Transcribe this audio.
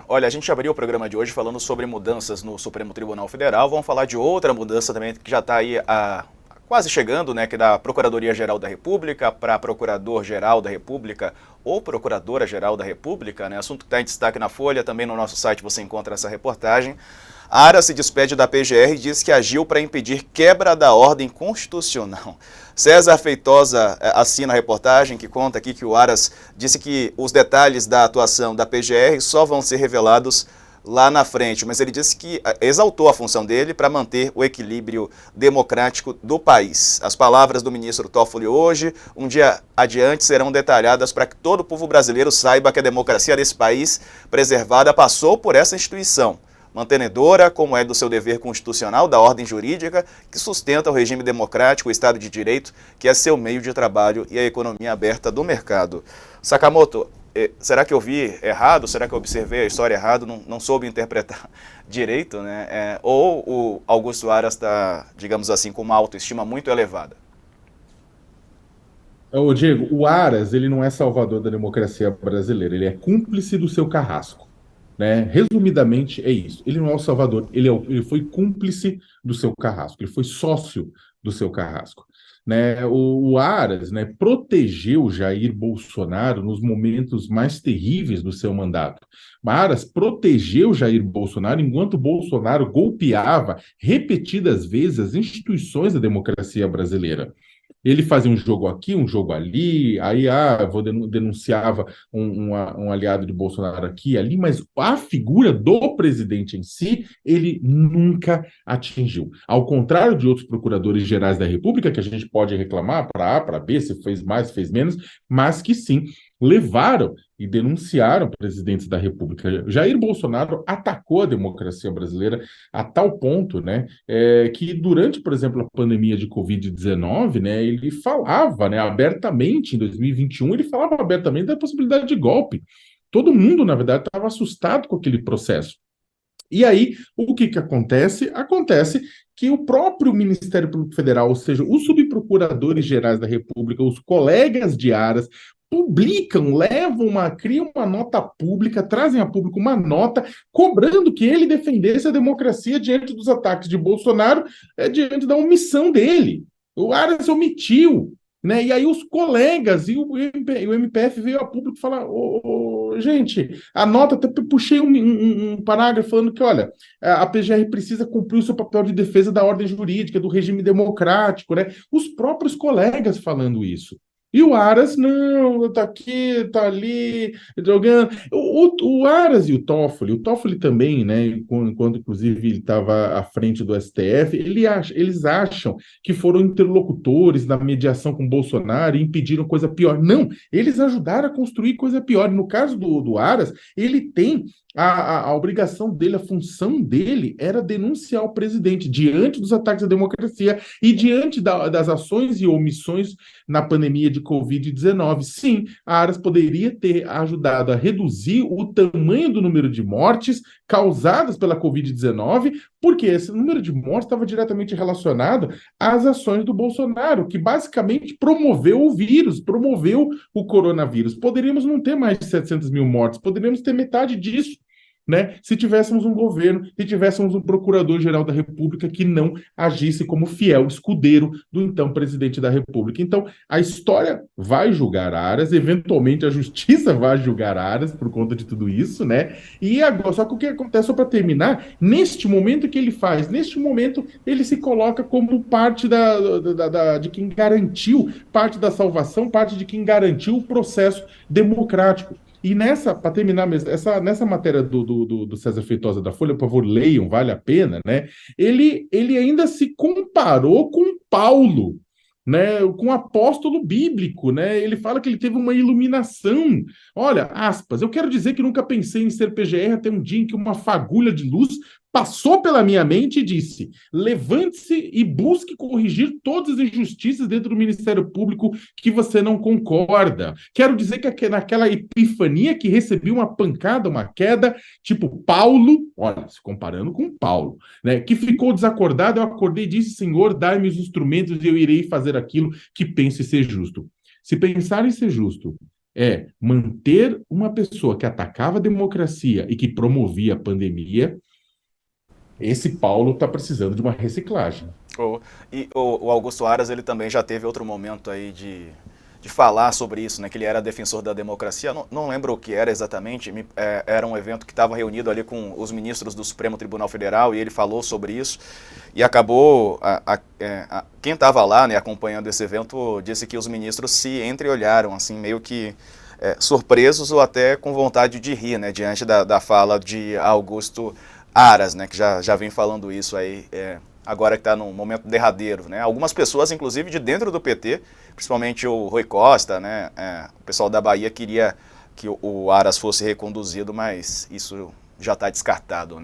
Olha, a gente abriu o programa de hoje falando sobre mudanças no Supremo Tribunal Federal. Vamos falar de outra mudança também que já está aí quase chegando, né? Que é da Procuradoria-Geral da República para Procurador-Geral da República ou Procuradora-Geral da República, né? Assunto que está em destaque na Folha, também no nosso site você encontra essa reportagem. A Aras se despede da PGR e diz que agiu para impedir quebra da ordem constitucional. César Feitosa assina a reportagem que conta aqui que o Aras disse que os detalhes da atuação da PGR só vão ser revelados lá na frente, mas ele disse que exaltou a função dele para manter o equilíbrio democrático do país. As palavras do ministro Toffoli hoje, um dia adiante, serão detalhadas para que todo o povo brasileiro saiba que a democracia desse país preservada passou por essa instituição mantenedora, como é do seu dever constitucional, da ordem jurídica, que sustenta o regime democrático, o Estado de Direito, que é seu meio de trabalho e a economia aberta do mercado. Sakamoto, será que eu vi errado? Será que eu observei a história errado? Não soube interpretar direito, né? Ou o Augusto Aras está, digamos assim, com uma autoestima muito elevada? Ô, Diego, o Aras, ele não é salvador da democracia brasileira, ele é cúmplice do seu carrasco, né? Resumidamente, é isso. Ele não é o salvador, ele foi cúmplice do seu carrasco, ele foi sócio do seu carrasco, né? O Aras, né, protegeu Jair Bolsonaro nos momentos mais terríveis do seu mandato. Aras protegeu Jair Bolsonaro enquanto Bolsonaro golpeava repetidas vezes as instituições da democracia brasileira. Ele fazia um jogo aqui, um jogo ali, aí denunciava um aliado de Bolsonaro aqui e ali, mas a figura do presidente em si, ele nunca atingiu. Ao contrário de outros procuradores gerais da República, que a gente pode reclamar para A, para B, se fez mais, se fez menos, mas que sim, levaram e denunciaram presidentes da República. Jair Bolsonaro atacou a democracia brasileira a tal ponto, né, que durante, por exemplo, a pandemia de Covid-19, né, ele falava, né, abertamente, em 2021, ele falava abertamente da possibilidade de golpe. Todo mundo, na verdade, estava assustado com aquele processo. E aí, o que acontece? Acontece que o próprio Ministério Público Federal, ou seja, os subprocuradores gerais da República, os colegas de Aras, publicam, criam uma nota pública, trazem a público uma nota cobrando que ele defendesse a democracia diante dos ataques de Bolsonaro, diante da omissão dele. O Aras omitiu, né? E aí os colegas e o MPF veio a público falar, gente, a nota, até puxei um parágrafo falando que, olha, a PGR precisa cumprir o seu papel de defesa da ordem jurídica, do regime democrático, né? Os próprios colegas falando isso. E o Aras, não, tá aqui, tá ali, jogando. O Aras e o Toffoli também, né, enquanto inclusive ele estava à frente do STF, eles acham que foram interlocutores na mediação com Bolsonaro e impediram coisa pior. Não, eles ajudaram a construir coisa pior. No caso do Aras, ele tem a obrigação dele, a função dele era denunciar o presidente diante dos ataques à democracia e diante das ações e omissões na pandemia de Covid-19. Sim, a Aras poderia ter ajudado a reduzir o tamanho do número de mortes causadas pela Covid-19, porque esse número de mortes estava diretamente relacionado às ações do Bolsonaro, que basicamente promoveu o vírus, promoveu o coronavírus. Poderíamos não ter mais de 700 mil mortes, poderíamos ter metade disso, né? Se tivéssemos um governo, se tivéssemos um procurador-geral da República que não agisse como fiel escudeiro do então presidente da República. Então, a história vai julgar Aras, eventualmente a justiça vai julgar Aras por conta de tudo isso, né? E agora, só que o que acontece, só para terminar, neste momento que ele faz, neste momento ele se coloca como parte de quem garantiu parte da salvação, parte de quem garantiu o processo democrático. E para terminar mesmo, nessa matéria do César Feitosa da Folha, por favor, leiam, vale a pena, né? Ele ainda se comparou com Paulo, né? Com o apóstolo bíblico, né? Ele fala que ele teve uma iluminação. Olha, aspas, eu quero dizer que nunca pensei em ser PGR até um dia em que uma fagulha de luz passou pela minha mente e disse: levante-se e busque corrigir todas as injustiças dentro do Ministério Público que você não concorda. Quero dizer que naquela epifania que recebi uma pancada, uma queda, tipo Paulo, olha, se comparando com Paulo, né, que ficou desacordado, eu acordei e disse: Senhor, dai-me os instrumentos e eu irei fazer aquilo que penso ser justo. Se pensar em ser justo é manter uma pessoa que atacava a democracia e que promovia a pandemia. Esse Paulo está precisando de uma reciclagem. O Augusto Aras, ele também já teve outro momento aí de falar sobre isso, né? Que ele era defensor da democracia. Não lembro o que era exatamente. Era um evento que estava reunido ali com os ministros do Supremo Tribunal Federal e ele falou sobre isso. E acabou, quem estava lá, né, acompanhando esse evento, disse que os ministros se entreolharam, assim, meio que surpresos ou até com vontade de rir, né? Diante da fala de Augusto Aras, né? Que já vem falando isso aí. Agora que está num momento derradeiro, né? Algumas pessoas, inclusive de dentro do PT, principalmente o Rui Costa, né? O pessoal da Bahia queria que o Aras fosse reconduzido, mas isso já está descartado, né?